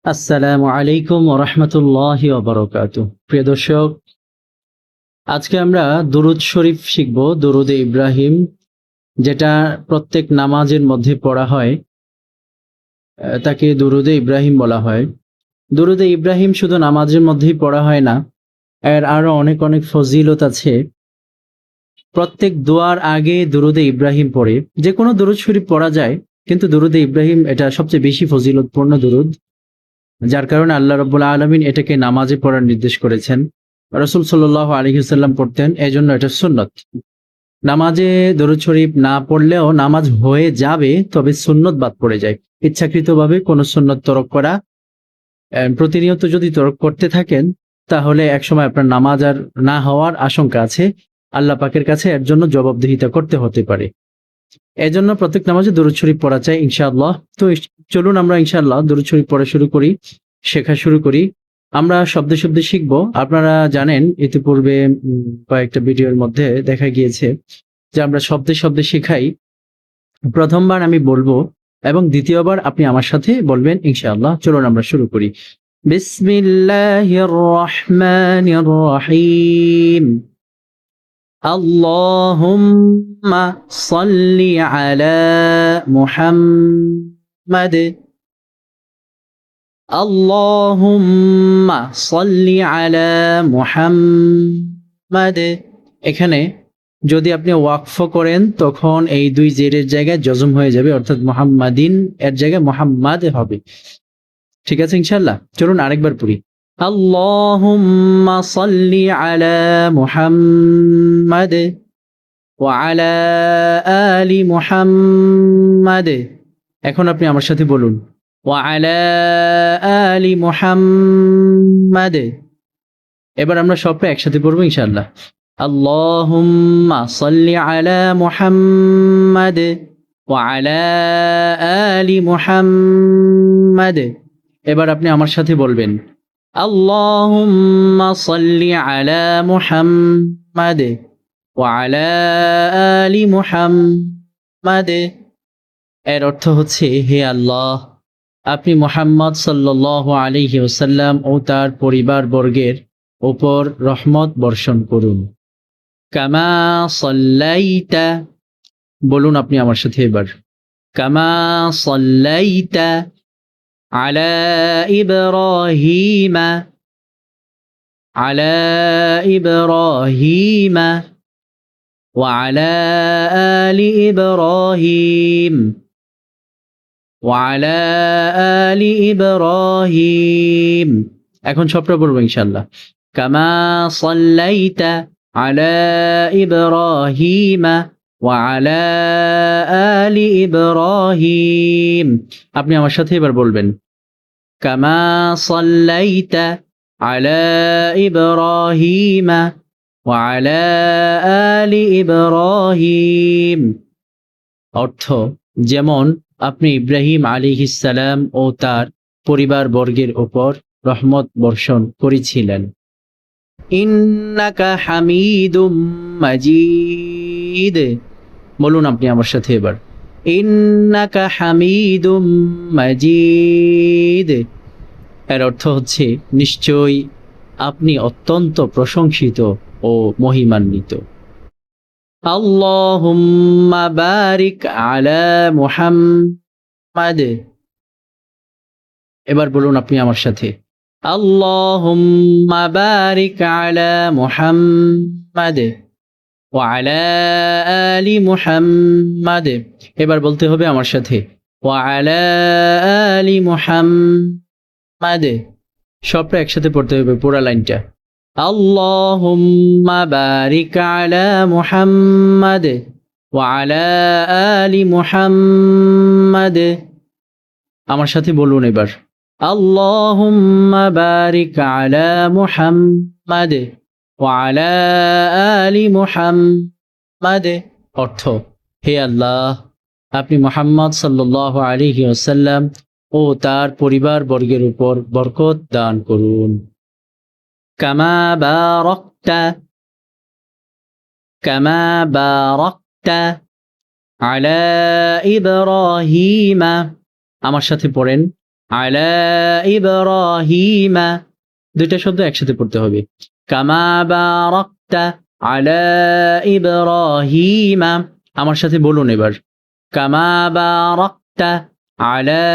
আসসালামু আলাইকুম ওয়া রাহমাতুল্লাহি ওয়া বারাকাতুহু। প্রিয় দর্শক, আজকে আমরা দুরূদ শরীফ শিখব, দুরূদে ইব্রাহিম, যেটা প্রত্যেক নামাজের মধ্যে পড়া হয়। তাকে দুরূদে ইব্রাহিম বলা হয়। দুরূদে ইব্রাহিম শুধু নামাজের মধ্যেই পড়া হয় না, এর আরো অনেক অনেক ফজিলত আছে। প্রত্যেক দোয়ার আগে দুরূদে ইব্রাহিম পড়ে। যে কোনো দুরূদ শরীফ পড়া যায়, কিন্তু দুরূদে ইব্রাহিম এটা সবচেয়ে বেশি ফজিলতপূর্ণ দুরূদ, যার কারণে আল্লাহ রাব্বুল আলামিন এটাকে নামাজে পড়ার নির্দেশ করেছেন। রাসূল সাল্লাল্লাহু আলাইহি ওয়াসাল্লাম পড়তেন, এজন্য এটা সুন্নত। নামাজে দরুদ শরীফ না পড়লেও নামাজ হয়ে যাবে, তবে সুন্নত বাদ পড়ে যায়। ইচ্ছাকৃতভাবে কোনো সুন্নত তরক করা, প্রতিনিয়ত যদি তরক করতে থাকেন, তাহলে একসময় আপনার নামাজ আর না হওয়ার আশঙ্কা আছে। আল্লাহ পাকের কাছে এর জন্য জবাবদিহিতা করতে হতে পারে। এজন্য প্রত্যেক নামাজে দরুদ শরীফ পড়া চাই ইনশাআল্লাহ। তো চলুন আমরা ইনশাআল্লাহ দরুদ শরীফ পড়া শুরু করি, শেখা শুরু করি। আমরা শব্দে শব্দে শিখবো। আপনারা জানেন, ইতিপূর্বে কয়েকটা ভিডিওর মধ্যে দেখা গিয়েছে যে আমরা শব্দে শব্দে শেখাই। প্রথমবার আমি বলবো এবং দ্বিতীয়বার আপনি আমার সাথে বলবেন ইনশাআল্লাহ। চলুন আমরা শুরু করি। বিসমিল্লাহির রহমানির রহিম। আল্লাহুম্মা সাল্লি আলা মুহাম্মাদ। আল্লাহুম্মা সাল্লি আলা মুহাম্মাদ। এখানে যদি আপনি ওয়াকফ করেন, তখন এই দুই জেরের জায়গায় জজম হয়ে যাবে, অর্থাৎ মুহাম্মাদিন এর জায়গায় মুহাম্মাদ হবে। ঠিক আছে ইনশাআল্লাহ। চলুন আরেকবার পড়ি। আল্লাহুম্মা সাল্লি আলা মুহাম্মাদ ওয়া আলা আলি মুহাম্মাদ। এখন আপনি আমার সাথে বলুন, ওয়া আলা আলি মুহাম্মাদ। এবার আমরা সবটা একসাথে পড়বো ইনশাআল্লাহ। আল্লাহুম্মা সাল্লি আলা মুহাম্মাদ ওয়া আলা আলি মুহাম্মাদ। এবার আপনি আমার সাথে বলবেন, আল্লাহুম্মা সাল্লি আলা মুহাম্মাদ ওয়া আলা আলি মুহাম্মাদ। এর অর্থ হচ্ছে, হে আল্লাহ, আপনি মুহাম্মদ সাল্লাল্লাহু আলাইহি ওয়াসাল্লাম ও তার পরিবার বর্গের উপর রহমত বর্ষণ করুন। কামা সাল্লাইতা। বলুন আপনি আমার সাথে এবার, কামা সাল্লাইতা আলা ইব্রাহিমা আলা ইব্রাহিমা ওয়া আলা আলি ইব্রাহিম ওয়া আলা আলি ইব্রাহিম। এখন সবটা বলবো ইনশাআল্লাহ। কামা সাল্লাইতা আলা ইব্রাহিমা ওয়া আলা আলি ইব্রাহিম। আপনি আমার সাথে এবার বলবেন, কামা সাল্লাইতা আলা ইব্রাহিমা ওয়া আলা আলি ইব্রাহিম। অর্থ, যেমন আপনি ইব্রাহিম আলাইহিস সালাম ও তার পরিবার বর্গের উপর রহমত বর্ষণ করেছিলেন। ইন্নাকা হামিদুম মাজিদ। বলুন আপনি আমার সাথে এবার, ইন্নাকা হামিদুম মাজিদ। এর অর্থ হচ্ছে, নিশ্চয়ই আপনি অত্যন্ত প্রশংসিত ও মহিমান্বিত। আল্লাহুম্মা বারিক আলা মুহাম্মাদ। এবার বলুন আপনি আমার সাথে, আল্লাহুম্মা বারিক আলা মুহাম্মাদ ওয়া আলা আলি মুহাম্মাদ। এবার বলতে হবে আমার সাথে, ওয়া আলা আলি মুহাম্মাদ। সবটা একসাথে পড়তে হবে, পুরো লাইনটা। আল্লাহুম্মা বারিক আলা মুহাম্মাদ ওয়া আলা আলি মুহাম্মাদ। আমার সাথে বলুন এবার, আল্লাহুম্মা বারিক আলা মুহাম্মাদ ওয়া আলা আলি মুহাম্মাদ। অর্থ, হে আল্লাহ, আপনি মুহাম্মদ সাল্লাল্লাহু আলাইহি ওয়াসাল্লাম ও তার পরিবার বর্গের উপর বরকত দান করুন। কামা বারাকতা কামা বারাকতা আলা ইব্রাহিমা। আমার সাথে পড়েন, আলা ইব্রাহিমা, দুইটা শব্দ একসাথে পড়তে হবে। কামা বারাকতা আলা ইব্রাহিমা, আমার সাথে বলুন এবার, কামা বারাকতা আলা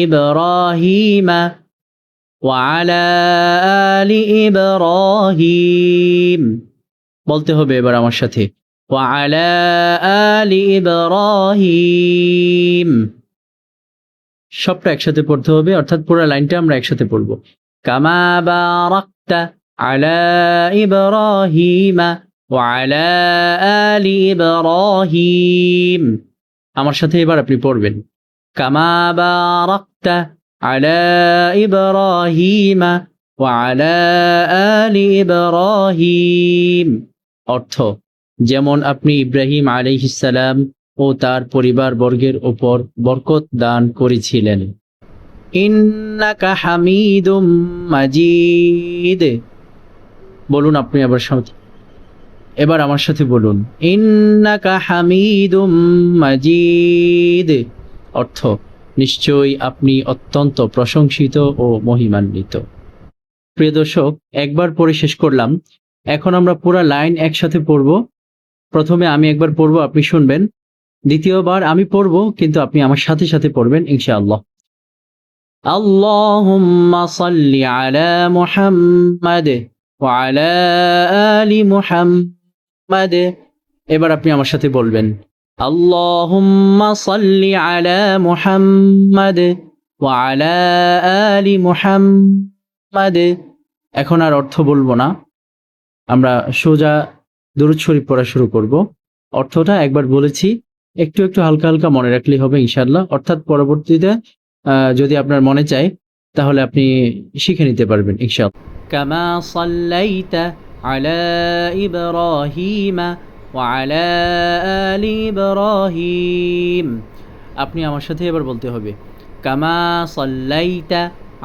ইব্রাহিমা ওয়া আলা আলি ইব্রাহিম, বলতে হবে এবার আমার সাথে, ওয়া আলা আলি ইব্রাহিম, সবটা একসাথে পড়তে হবে, অর্থাৎ পুরো লাইনটা আমরা একসাথে পড়ব। কামা বারাকতা আলা ইব্রাহিমা ওয়া আলা আলি ইব্রাহিম, আমার সাথে এবার আপনি পড়বেন, কামা বারাকতা আলা ইব্রাহিমা ওয়া আলা আলি ইব্রাহিম, অর্থ যেমন আপনি ইব্রাহিম আলাইহিস সালাম ও তার পরিবার বর্গের উপর বরকত দান করেছিলেন। ইন্নাকা হামিদুম মাজিদ, বলুন আপনি এবার আমার সাথে বলুন, ইন্নাকা হামিদুম মাজিদ, অর্থ নিশ্চয়ই আপনি অত্যন্ত প্রশংসিত ও মহিমান্বিত। প্রিয় দর্শক, একবার পড়ে শেষ করলাম, এখন আমরা পুরো লাইন একসাথে পড়ব। প্রথমে আমি একবার পড়ব, আপনি শুনবেন, দ্বিতীয়বার আমি পড়ব, কিন্তু আপনি আমার সাথে সাথে পড়বেন ইনশাআল্লাহ। আল্লাহুম্মা সাল্লি আলা মুহাম্মাদ ওয়া আলা আলি মুহাম্মাদ, এবার আপনি আমার সাথে বলবেন, আল্লাহুম্মা সাল্লি আলা মুহাম্মাদ ওয়া আলা আলি মুহাম্মাদ। এখন আর অর্থ বলবো না, আমরা সোজা দুরূদ শরীফ পড়া শুরু করব। অর্থটা একবার বলেছি, একটু একটু হালকা হালকা মনে রাখলেই হবে ইনশাআল্লাহ, অর্থাৎ পরবর্তীতে যদি আপনার মনে চায় তাহলে আপনি শিখে নিতে পারবেন ইনশাআল্লাহ। কামা সাল্লাইতা আলা ইব্রাহিমা ওয়া আলা আলি ইব্রাহিম, আপনি আমার সাথে এবার বলতে হবে, কামা সাল্লাইতা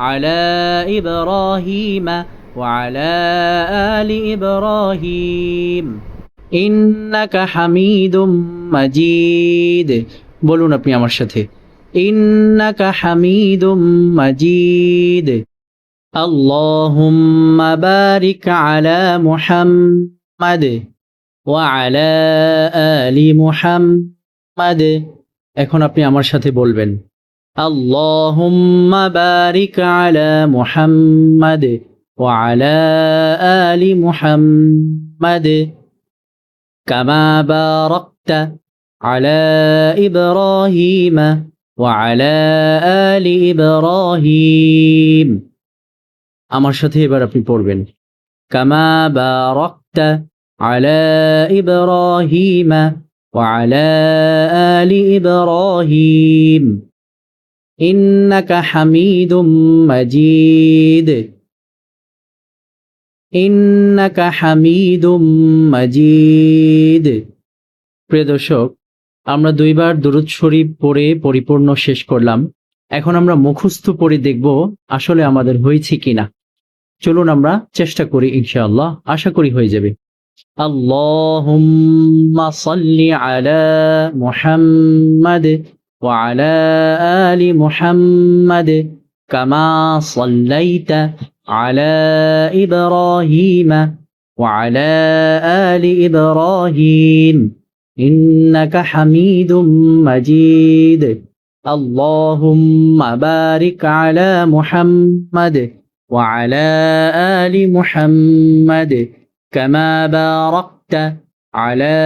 আলা ইব্রাহিমা ওয়া আলা আলি ইব্রাহিম ইন্নাকা হামিদুম মাজিদ, বলুন আপনি আমার সাথে, ইন্নাকা হামিদুম মাজিদ। আল্লাহুম্মা বারিক আলা মুহাম্মাদ ওয়া আলা আলি মুহাম্মাদ, এখন আপনি আমার সাথে বলবেন, আল্লাহুম্মা বারিক আলা মুহাম্মাদ ওয়া আলা আলি মুহাম্মাদ কামা বারাকতা আলা ইব্রাহিমা ওয়া আলা আলি ইব্রাহিম, আমার সাথে এবার আপনি পড়বেন, কামা বারাকতা আলা ইব্রাহিমা ওয়া আলা আলি ইব্রাহিম ইন্নাকা হামিদুম মাজিদ, ইন্নাকা হামিদুম মাজিদ। প্রিয় দর্শক, আমরা দুইবার দুরূদ শরীফ পড়ে পরিপূর্ণ শেষ করলাম। এখন আমরা মুখস্থ পড়ে দেখব আসলে আমাদের হয়েছে কিনা। চলুন আমরা চেষ্টা করি, ইনশাআল্লাহ আশা করি হয়ে যাবে। আল্লাহুম্মা সাল্লি আলা মুহাম্মাদ ওয়া আলা আলি মুহাম্মাদ কামা সাল্লাইতা আলা ইব্রাহিমা ওয়া আলা আলি ইব্রাহিম ইন্নাকা হামিদুম মাজিদ। আল্লাহুম্মা বারিক আলা মুহাম্মাদ ওয়া আলা আলি মুহাম্মাদ কামা বারাকতা আলা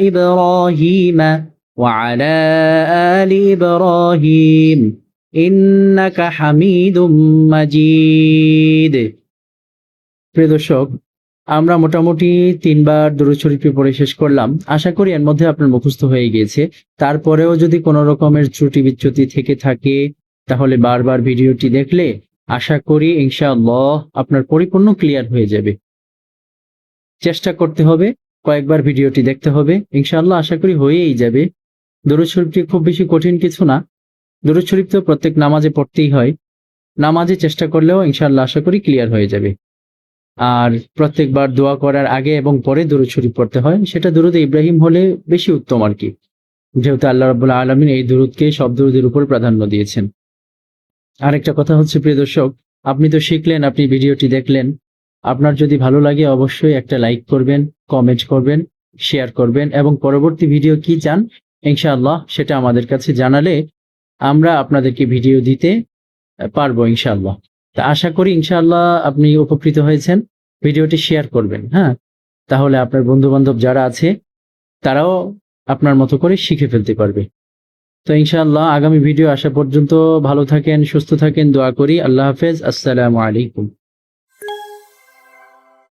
ইব্রাহিমা ওয়া আলা আলি ইব্রাহিম ইন্নাকা হামিদুম মাজিদ। প্রিয় দর্শক, আমরা মোটামুটি 3 বার দুরূদ শরীফ পড়ে শেষ করলাম। আশা করি এর মধ্যে আপনার মুখস্থ হয়ে গিয়েছে। তারপরেও যদি কোনো রকমের ত্রুটি বিচ্যুতি থেকে থাকে তাহলে বারবার ভিডিওটি দেখলে আশা করি ইনশাআল্লাহ আপনার পরিপূর্ণ ক্লিয়ার হয়ে যাবে। চেষ্টা করতে হবে, কয়েকবার ভিডিওটি দেখতে হবে, ইনশাআল্লাহ আশা করি হয়েই যাবে। দুরূদ শরীফটি খুব বেশি কঠিন কিছু না। দুরূদ শরীফ তো প্রত্যেক নামাজে পড়তেই হয়, নামাজে চেষ্টা করলেও ইনশাআল্লাহ আশা করি ক্লিয়ার হয়ে যাবে। আর প্রত্যেকবার দোয়া করার আগে এবং পরে দুরূদ শরীফ পড়তে হয়, সেটা দুরূদে ইব্রাহিম হলে বেশি উত্তম আর কি, যেহেতু আল্লাহ রাব্বুল আলামিন এই দুরূদকে সব দুরূদের উপর প্রাধান্য দিয়েছেন। আরেকটা কথা হচ্ছে প্রিয় দর্শক, আপনি তো শিখলেন, আপনি ভিডিওটি দেখলেন, আপনার যদি ভালো লাগে অবশ্যই একটা লাইক করবেন, কমেন্ট করবেন, শেয়ার করবেন এবং পরবর্তী ভিডিও কি চান ইনশাআল্লাহ সেটা আমাদের কাছে জানালে আমরা আপনাদেরকে ভিডিও দিতে পারবো ইনশাআল্লাহ। তা আশা করি ইনশাআল্লাহ আপনি উপকৃত হয়েছেন। ভিডিওটি শেয়ার করবেন, হ্যাঁ? তাহলে আপনার বন্ধু-বান্ধব যারা আছে তারাও আপনার মতো করে শিখে ফেলতে পারবে। তো ইনশাআল্লাহ আগামী ভিডিও আসা পর্যন্ত ভালো থাকেন, সুস্থ থাকেন, দোয়া করি। আল্লাহ হাফেজ। আসসালামু আলাইকুম।